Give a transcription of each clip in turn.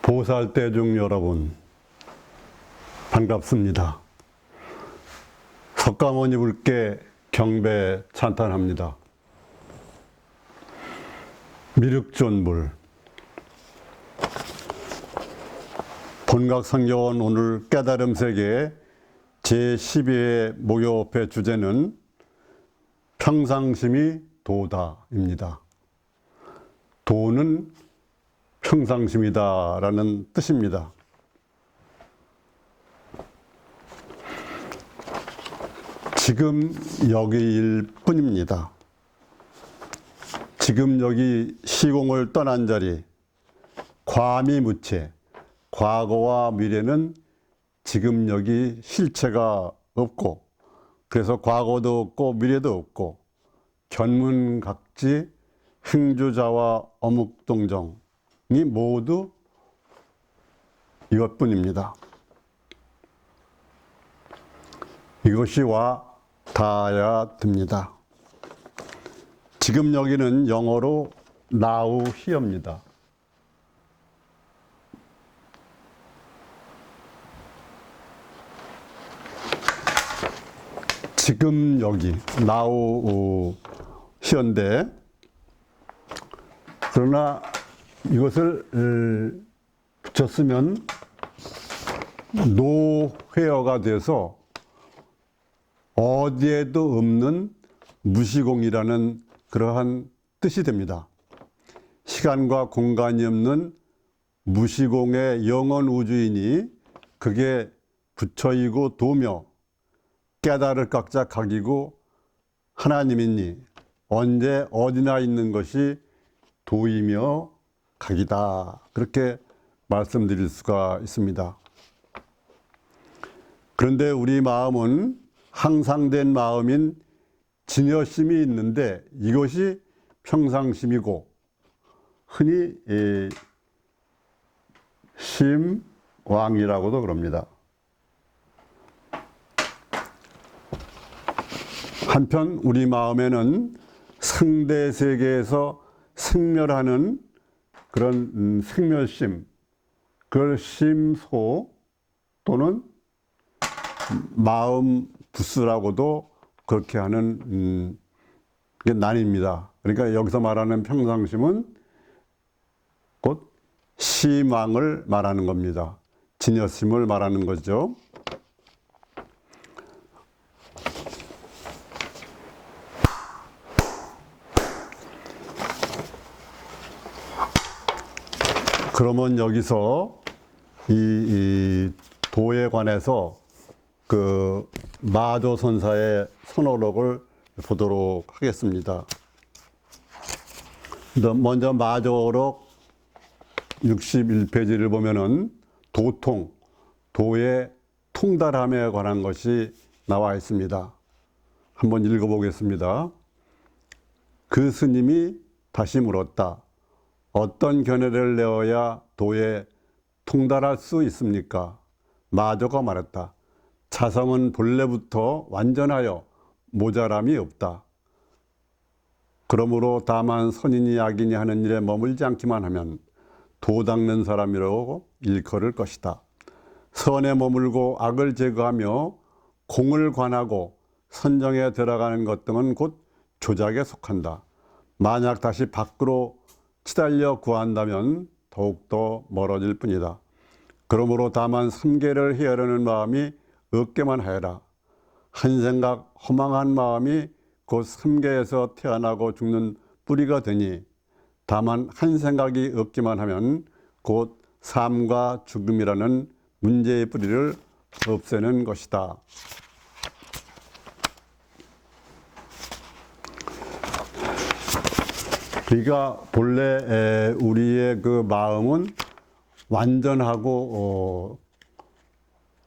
보살대중 여러분, 반갑습니다. 석가모니불께 경배 찬탄합니다. 미륵존불. 본각성경원 오늘 깨달음세계 제12회 목요업회 주제는 평상심이 도다입니다. 도는 평상심이다 라는 뜻입니다. 지금 여기일 뿐입니다. 지금 여기 시공을 떠난 자리, 과미무체, 과거와 미래는 지금 여기 실체가 없고, 그래서 과거도 없고 미래도 없고, 견문각지, 행주자와 어묵동정이 모두 이것뿐입니다. 이것이 와 닿아야 됩니다. 지금 여기는 영어로 now here입니다. 지금 여기 now here인데, 그러나 이것을 붙였으면 노회어가 돼서 어디에도 없는 무시공이라는 그러한 뜻이 됩니다. 시간과 공간이 없는 무시공의 영원 우주이니 그게 부처이고 도며 깨달을 각자 각이고 하나님이니 언제 어디나 있는 것이 도이며 각이다. 그렇게 말씀드릴 수가 있습니다. 그런데 우리 마음은 항상된 마음인 진여심이 있는데 이것이 평상심이고 흔히 심왕이라고도 그럽니다. 한편 우리 마음에는 상대 세계에서 생멸하는 그런 생멸심, 그걸 심소 또는 마음 부스라고도 그렇게 하는 게 나뉩니다. 그러니까 여기서 말하는 평상심은 곧 심왕을 말하는 겁니다. 진여심을 말하는 거죠. 그러면 여기서 이 도에 관해서 그 마조선사의 선어록을 보도록 하겠습니다. 먼저 마조록 61페이지를 보면은 도통, 도의 통달함에 관한 것이 나와 있습니다. 한번 읽어보겠습니다. 그 스님이 다시 물었다. 어떤 견해를 내어야 도에 통달할 수 있습니까? 마조가 말했다. 자성은 본래부터 완전하여 모자람이 없다. 그러므로 다만 선인이 악인이 하는 일에 머물지 않기만 하면 도 닦는 사람이라고 일컬을 것이다. 선에 머물고 악을 제거하며 공을 관하고 선정에 들어가는 것 등은 곧 조작에 속한다. 만약 다시 밖으로 치달려 구한다면 더욱더 멀어질 뿐이다. 그러므로 다만 삼계를 헤아려는 마음이 없게만 하여라. 한 생각 허망한 마음이 곧 삼계에서 태어나고 죽는 뿌리가 되니 다만 한 생각이 없기만 하면 곧 삶과 죽음이라는 문제의 뿌리를 없애는 것이다. 그러니까 본래 우리의 그 마음은 완전하고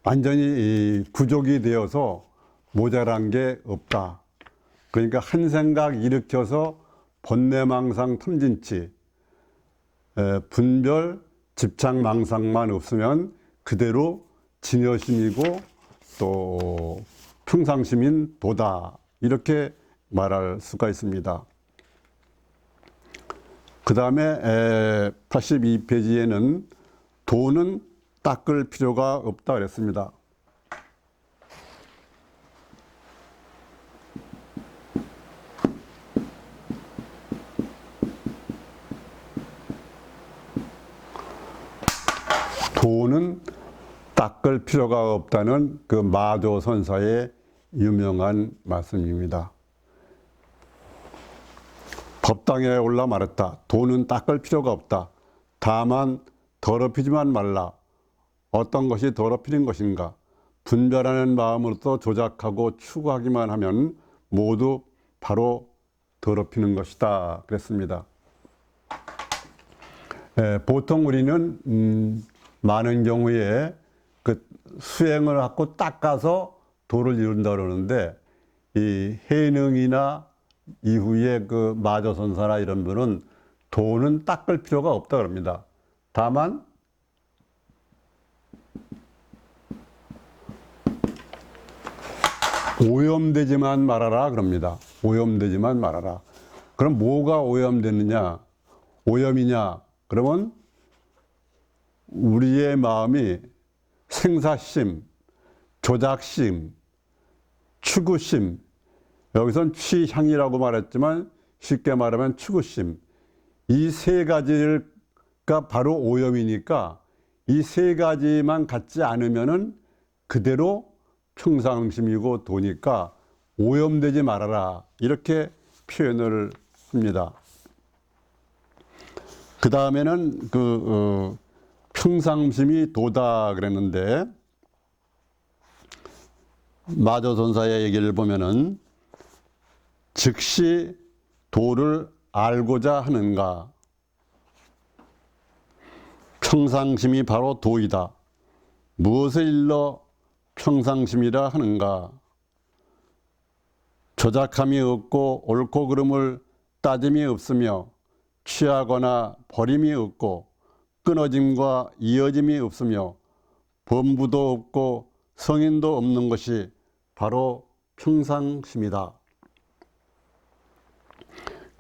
완전히 구족이 되어서 모자란 게 없다. 그러니까 한 생각 일으켜서 번뇌망상 탐진치 분별 집착망상만 없으면 그대로 진여심이고 또 평상심인 도다, 이렇게 말할 수가 있습니다. 그 다음에 82페이지에는 도는 닦을 필요가 없다 그랬습니다. 도는 닦을 필요가 없다는 그 마조선사의 유명한 말씀입니다. 법당에 올라 말했다. 도는 닦을 필요가 없다. 다만 더럽히지만 말라. 어떤 것이 더럽히는 것인가? 분별하는 마음으로서 조작하고 추구하기만 하면 모두 바로 더럽히는 것이다 그랬습니다. 보통 우리는 많은 경우에 그 수행을 하고 닦아서 도를 이룬다 그러는데, 이 해능이나 이후에 그 마조선사나 이런 분은 도는 닦을 필요가 없다 그럽니다. 다만 오염되지만 말아라 그럽니다. 오염되지만 말아라. 그럼 뭐가 오염되느냐? 오염이냐? 그러면 우리의 마음이 생사심, 조작심, 추구심, 여기선 취향이라고 말했지만 쉽게 말하면 추구심, 이 세 가지가 바로 오염이니까 이 세 가지만 갖지 않으면은 그대로 평상심이고 도니까 오염되지 말아라, 이렇게 표현을 합니다. 그 다음에는 평상심이 도다 그랬는데, 마조선사의 얘기를 보면은 즉시 도를 알고자 하는가? 평상심이 바로 도이다. 무엇을 일러 평상심이라 하는가? 조작함이 없고 옳고 그름을 따짐이 없으며 취하거나 버림이 없고 끊어짐과 이어짐이 없으며 범부도 없고 성인도 없는 것이 바로 평상심이다.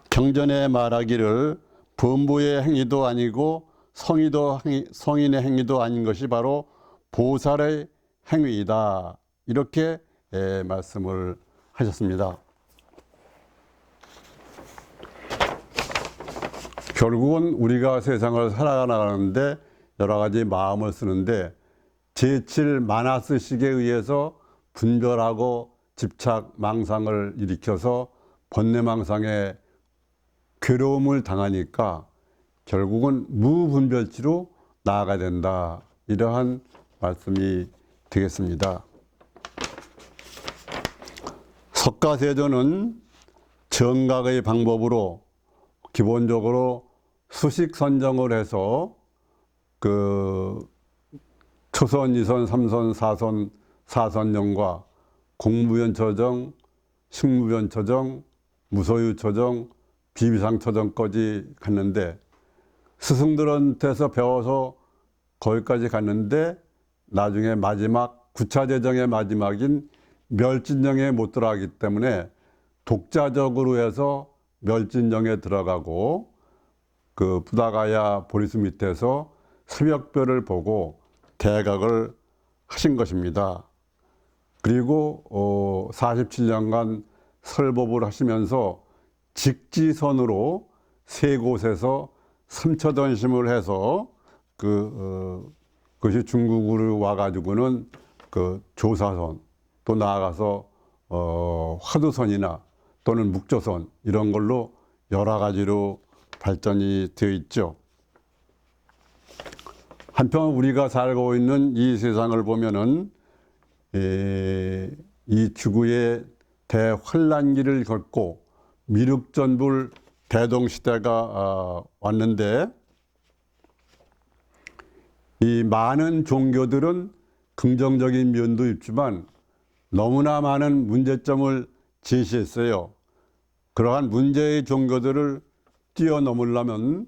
경전에 말하기를 범부의 행위도 아니고 성인의 행위도 아닌 것이 바로 보살의 행위이다, 이렇게 말씀을 하셨습니다. 결국은 우리가 세상을 살아가는데 여러 가지 마음을 쓰는데 제칠 마나스식에 의해서 분별하고 집착 망상을 일으켜서 번뇌망상에 괴로움을 당하니까 결국은 무분별치로 나아가야 된다, 이러한 말씀이 되겠습니다. 석가세조는 정각의 방법으로 기본적으로 수식 선정을 해서 그 초선, 2선, 3선, 4선, 4선정과 공무변처정, 식무변처정, 무소유처정, 비비상처정까지 갔는데, 스승들한테서 배워서 거기까지 갔는데 나중에 마지막 구차재정의 마지막인 멸진정에 못 들어가기 때문에 독자적으로 해서 멸진정에 들어가고 그 부다가야 보리수 밑에서 새벽별을 보고 대각을 하신 것입니다. 그리고 47년간 설법을 하시면서 직지선으로 세 곳에서 삼처전심을 해서 그것이 중국으로 와가지고는 그 조사선, 또 나아가서 화두선이나 또는 묵조선, 이런 걸로 여러 가지로 발전이 되어 있죠. 한편 우리가 살고 있는 이 세상을 보면은 이 지구의 대환란기를 겪고 미륵전불 대동시대가 왔는데, 이 많은 종교들은 긍정적인 면도 있지만 너무나 많은 문제점을 제시했어요. 그러한 문제의 종교들을 뛰어넘으려면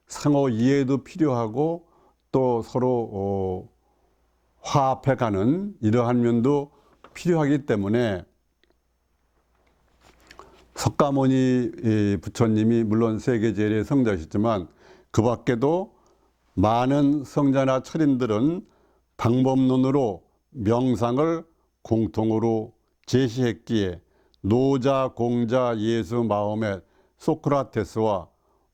상호 이해도 필요하고 또 서로 화합해가는 이러한 면도 필요하기 때문에 석가모니 부처님이 물론 세계 제일의 성자시지만 그 밖에도 많은 성자나 철인들은 방법론으로 명상을 공통으로 제시했기에 노자, 공자, 예수, 마호멧, 소크라테스와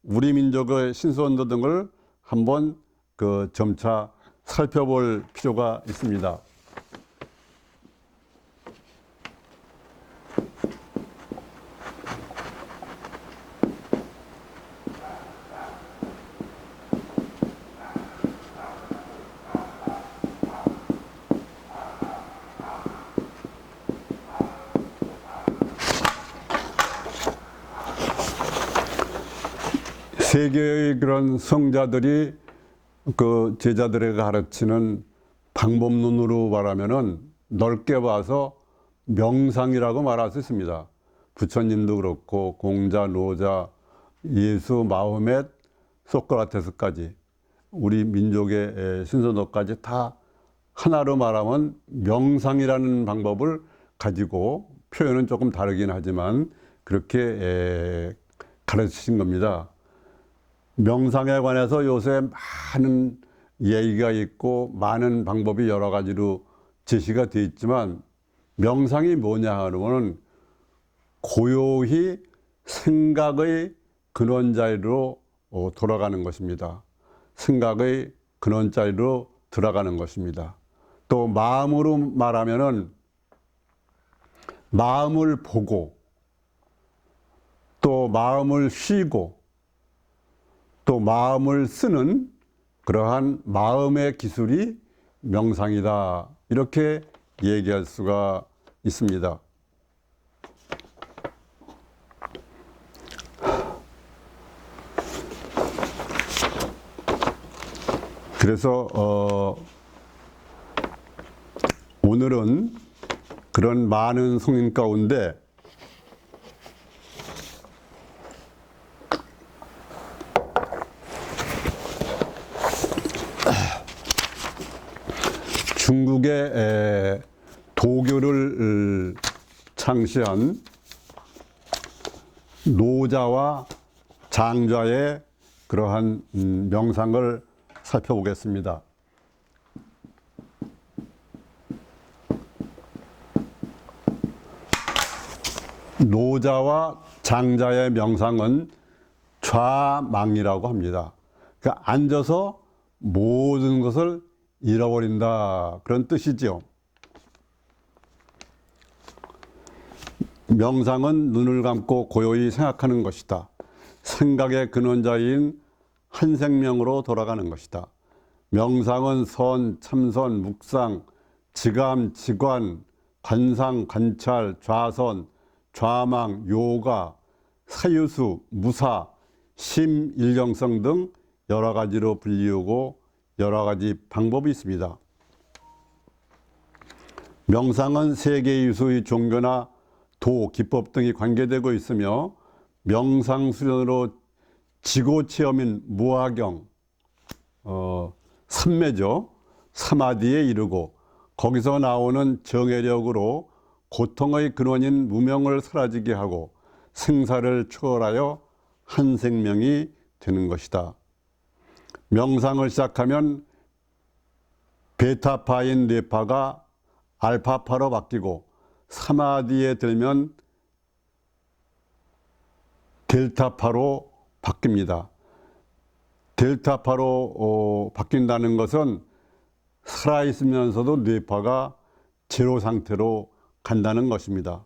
우리 민족의 신선도 등을 한번 점차 살펴볼 필요가 있습니다. 세계의 그런 성자들이 그 제자들에게 가르치는 방법론으로 말하면은 넓게 봐서 명상이라고 말할 수 있습니다. 부처님도 그렇고 공자, 노자, 예수, 마호멧, 소크라테스까지 우리 민족의 신선도까지 다 하나로 말하면 명상이라는 방법을 가지고 표현은 조금 다르긴 하지만 그렇게 가르치신 겁니다. 명상에 관해서 요새 많은 얘기가 있고 많은 방법이 여러 가지로 제시가 되어 있지만 명상이 뭐냐 하면은 고요히 생각의 근원 자리로 돌아가는 것입니다. 생각의 근원 자리로 들어가는 것입니다. 또 마음으로 말하면은 마음을 보고 또 마음을 쉬고 또 마음을 쓰는 그러한 마음의 기술이 명상이다. 이렇게 얘기할 수가 있습니다. 그래서 오늘은 그런 많은 성인 가운데 중국의 도교를 창시한 노자와 장자의 그러한 명상을 살펴보겠습니다. 노자와 장자의 명상은 좌망이라고 합니다. 그러니까 앉아서 모든 것을 잃어버린다, 그런 뜻이죠. 명상은 눈을 감고 고요히 생각하는 것이다. 생각의 근원자인 한 생명으로 돌아가는 것이다. 명상은 선, 참선, 묵상, 지감, 지관, 관상, 관찰, 좌선, 좌망, 요가, 사유수, 무사, 심, 일정성 등 여러 가지로 불리우고 여러 가지 방법이 있습니다. 명상은 세계 유수의 종교나 도, 기법 등이 관계되고 있으며 명상 수련으로 지고 체험인 무아경, 삼매죠. 사마디에 이르고 거기서 나오는 정해력으로 고통의 근원인 무명을 사라지게 하고 생사를 초월하여 한 생명이 되는 것이다. 명상을 시작하면 베타파인 뇌파가 알파파로 바뀌고 사마디에 들면 델타파로 바뀝니다. 델타파로 바뀐다는 것은 살아있으면서도 뇌파가 제로 상태로 간다는 것입니다.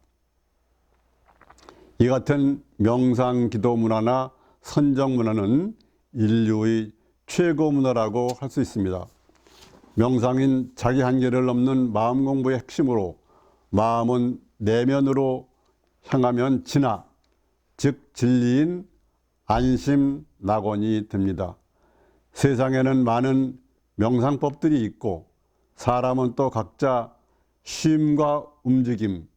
이 같은 명상 기도 문화나 선정 문화는 인류의 최고 문화라고 할 수 있습니다. 명상인 자기 한계를 넘는 마음 공부의 핵심으로 마음은 내면으로 향하면 진화, 즉 진리인 안심, 낙원이 됩니다. 세상에는 많은 명상법들이 있고 사람은 또 각자 쉼과 움직임,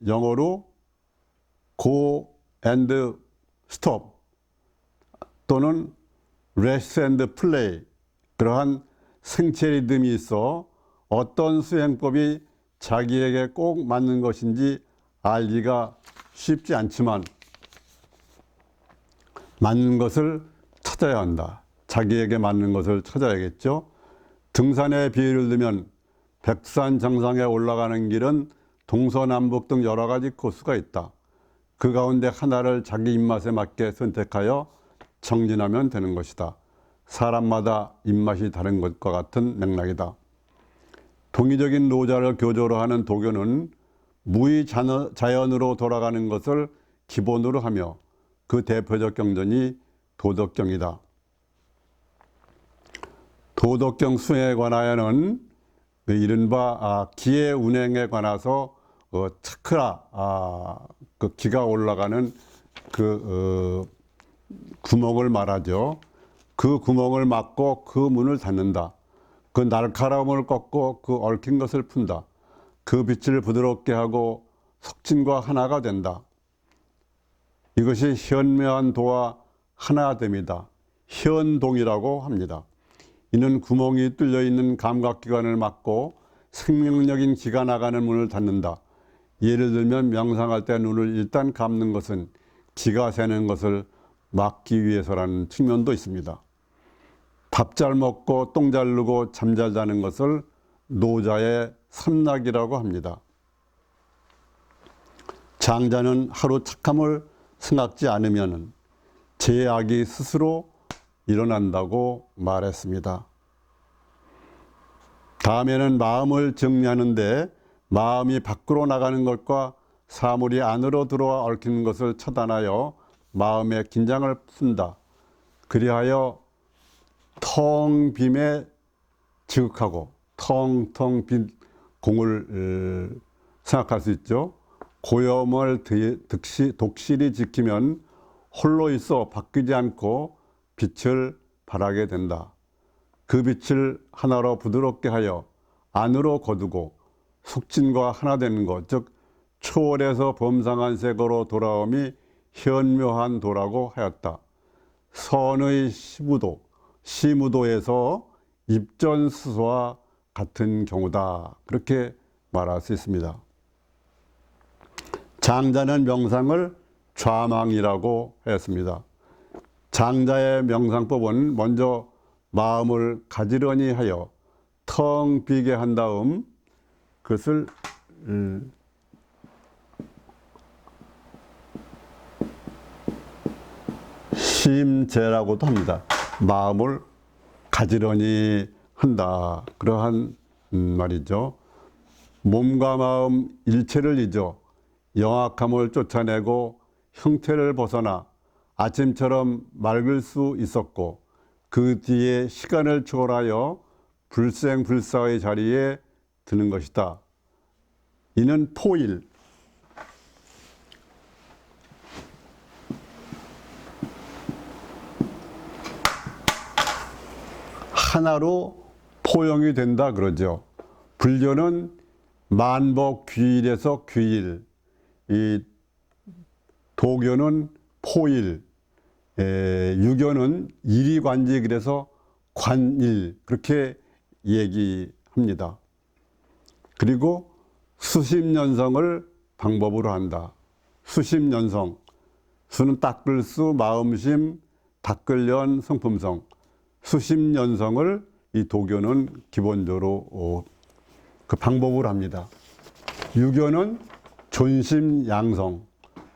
영어로 go and stop 또는 rest and play, 그러한 생체 리듬이 있어 어떤 수행법이 자기에게 꼭 맞는 것인지 알기가 쉽지 않지만 맞는 것을 찾아야 한다. 자기에게 맞는 것을 찾아야겠죠. 등산의 비유를 들면 백두산 정상에 올라가는 길은 동서남북 등 여러 가지 코스가 있다. 그 가운데 하나를 자기 입맛에 맞게 선택하여 정진하면 되는 것이다. 사람마다 입맛이 다른 것과 같은 맥락이다. 동의적인 노자를 교조로 하는 도교는 무의자연으로 돌아가는 것을 기본으로 하며 그 대표적 경전이 도덕경이다. 도덕경 수행에 관하여는 이른바 기의 운행에 관해서 차크라, 그 기가 올라가는 구멍을 말하죠. 그 구멍을 막고 그 문을 닫는다. 그 날카로움을 꺾고 그 얽힌 것을 푼다. 그 빛을 부드럽게 하고 석진과 하나가 된다. 이것이 현묘한 도와 하나됨이다. 현동이라고 합니다. 이는 구멍이 뚫려 있는 감각기관을 막고 생명력인 기가 나가는 문을 닫는다. 예를 들면 명상할 때 눈을 일단 감는 것은 기가 새는 것을 막기 위해서라는 측면도 있습니다. 밥 잘 먹고 똥 잘 누고 잠 잘 자는 것을 노자의 삼락이라고 합니다. 장자는 하루 착함을 생각지 않으면 제약이 스스로 일어난다고 말했습니다. 다음에는 마음을 정리하는데 마음이 밖으로 나가는 것과 사물이 안으로 들어와 얽히는 것을 차단하여 마음의 긴장을 푼다. 그리하여 텅 빔에 지극하고 텅텅 빈 공을 생각할 수 있죠. 고염을 독실히 지키면 홀로 있어 바뀌지 않고 빛을 발하게 된다. 그 빛을 하나로 부드럽게 하여 안으로 거두고 속진과 하나 되는 것, 즉 초월해서 범상한 색으로 돌아옴이 현묘한 도라고 하였다. 선의 시무도에서 입전수소와 같은 경우다. 그렇게 말할 수 있습니다. 장자는 명상을 좌망이라고 했습니다. 장자의 명상법은 먼저 마음을 가지런히 하여 텅 비게 한 다음 그것을 심재라고도 합니다. 마음을 가지런히 한다. 그러한 말이죠. 몸과 마음 일체를 잊어 영악함을 쫓아내고 형태를 벗어나 아침처럼 맑을 수 있었고 그 뒤에 시간을 초월하여 불생불사의 자리에 드는 것이다. 이는 포일, 하나로 포용이 된다 그러죠. 불교는 만복 귀일에서 귀일, 이 도교는 포일, 유교는 일이관지 그래서 관일 그렇게 얘기합니다. 그리고 수심연성을 방법으로 한다. 수심연성, 수는 닦을 수, 마음심, 닦으련, 성품성. 수심연성을 이 도교는 기본적으로 그 방법으로 합니다. 유교는 존심양성,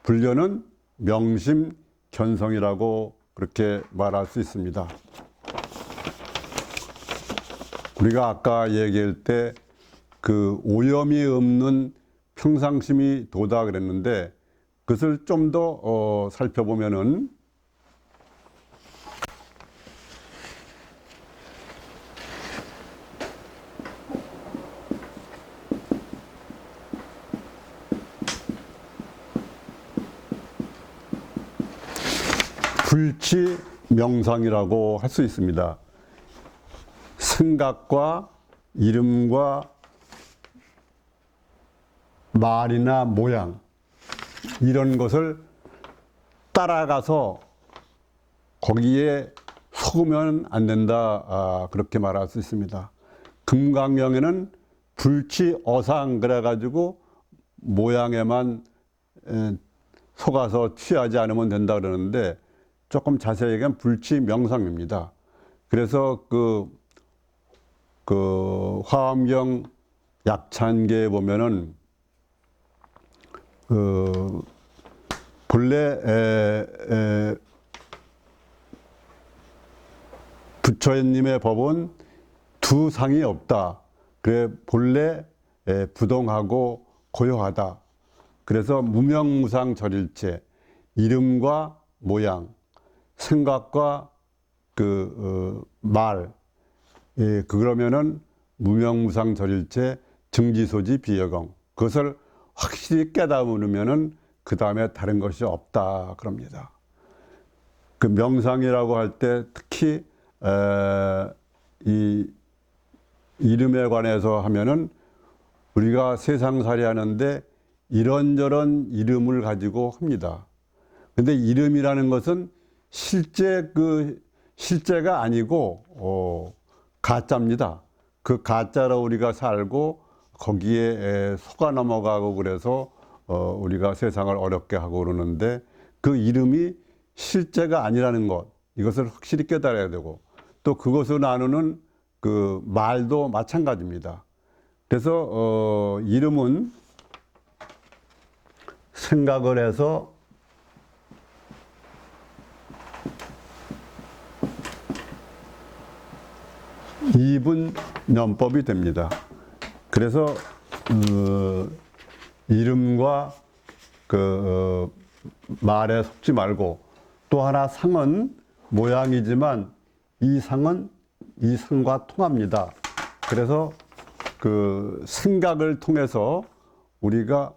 불교는 명심견성이라고 그렇게 말할 수 있습니다. 우리가 아까 얘기할 때 그 오염이 없는 평상심이 도다 그랬는데 그것을 좀 더 살펴보면은 불치 명상이라고 할 수 있습니다. 생각과 이름과 말이나 모양 이런 것을 따라가서 거기에 속으면 안 된다, 그렇게 말할 수 있습니다. 금강경에는 불취어상 그래가지고 모양에만 속아서 취하지 않으면 된다 그러는데, 조금 자세히 얘기하면 불취명상입니다. 그래서 그 화엄경 약찬계에 보면은 본래 부처님의 법은 두 상이 없다. 그래 본래 부동하고 고요하다. 그래서 무명무상 절일체, 이름과 모양, 생각과 말, 그러면은 무명무상 절일체 증지소지 비여경, 그것을 확실히 깨달으면은 그 다음에 다른 것이 없다 그럽니다. 그 명상이라고 할 때 특히 이 이름에 관해서 하면은 우리가 세상살이 하는데 이런저런 이름을 가지고 합니다. 근데 이름이라는 것은 실제가 아니고 가짜입니다. 그 가짜로 우리가 살고 거기에 속아 넘어가고 그래서 우리가 세상을 어렵게 하고 그러는데, 그 이름이 실제가 아니라는 것, 이것을 확실히 깨달아야 되고, 또 그것을 나누는 그 말도 마찬가지입니다. 그래서 이름은 생각을 해서 이분연법이 됩니다. 그래서 이름과 말에 속지 말고, 또 하나 상은 모양이지만 이 상은 이 상과 통합니다. 그래서 그 생각을 통해서 우리가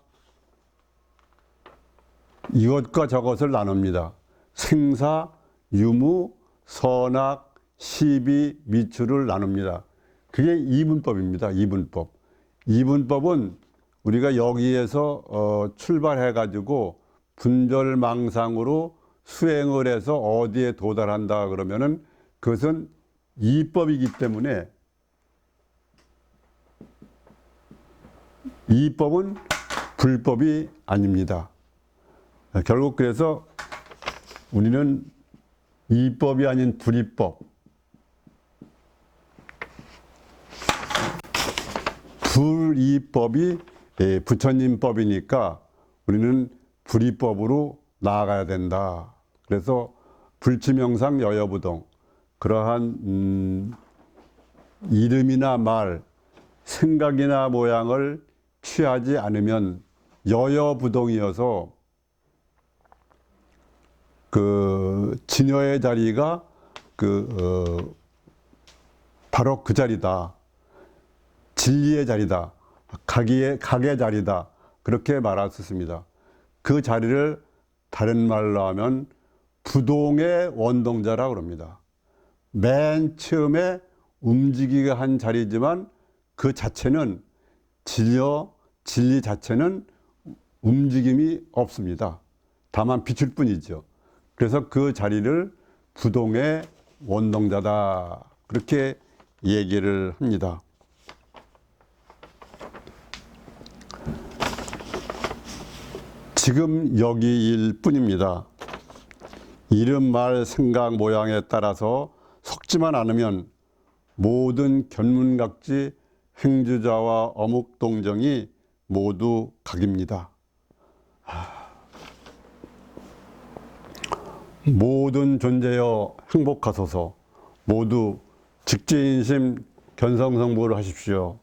이것과 저것을 나눕니다. 생사, 유무, 선악, 시비, 미추를 나눕니다. 그게 이분법입니다. 이분법. 이분법은 우리가 여기에서 출발해 가지고 분별망상으로 수행을 해서 어디에 도달한다 그러면은 그것은 이법이기 때문에, 이법은 불법이 아닙니다. 결국 그래서 우리는 이법이 아닌 불이법, 불이법이 부처님 법이니까 우리는 불이법으로 나아가야 된다. 그래서 불치명상 여여부동, 그러한 이름이나 말, 생각이나 모양을 취하지 않으면 여여부동이어서 그 진여의 자리가 바로 그 자리다. 진리의 자리다. 각의 자리다. 그렇게 말할 수 있습니다. 그 자리를 다른 말로 하면 부동의 원동자라고 합니다. 맨 처음에 움직이게 한 자리지만 그 자체는 진리 자체는 움직임이 없습니다. 다만 비출 뿐이죠. 그래서 그 자리를 부동의 원동자다, 그렇게 얘기를 합니다. 지금 여기일 뿐입니다. 이름, 말, 생각, 모양에 따라서 속지만 않으면 모든 견문각지 행주자와 어묵동정이 모두 각입니다. 모든 존재여 행복하소서. 모두 직지인심 견성성불을 하십시오.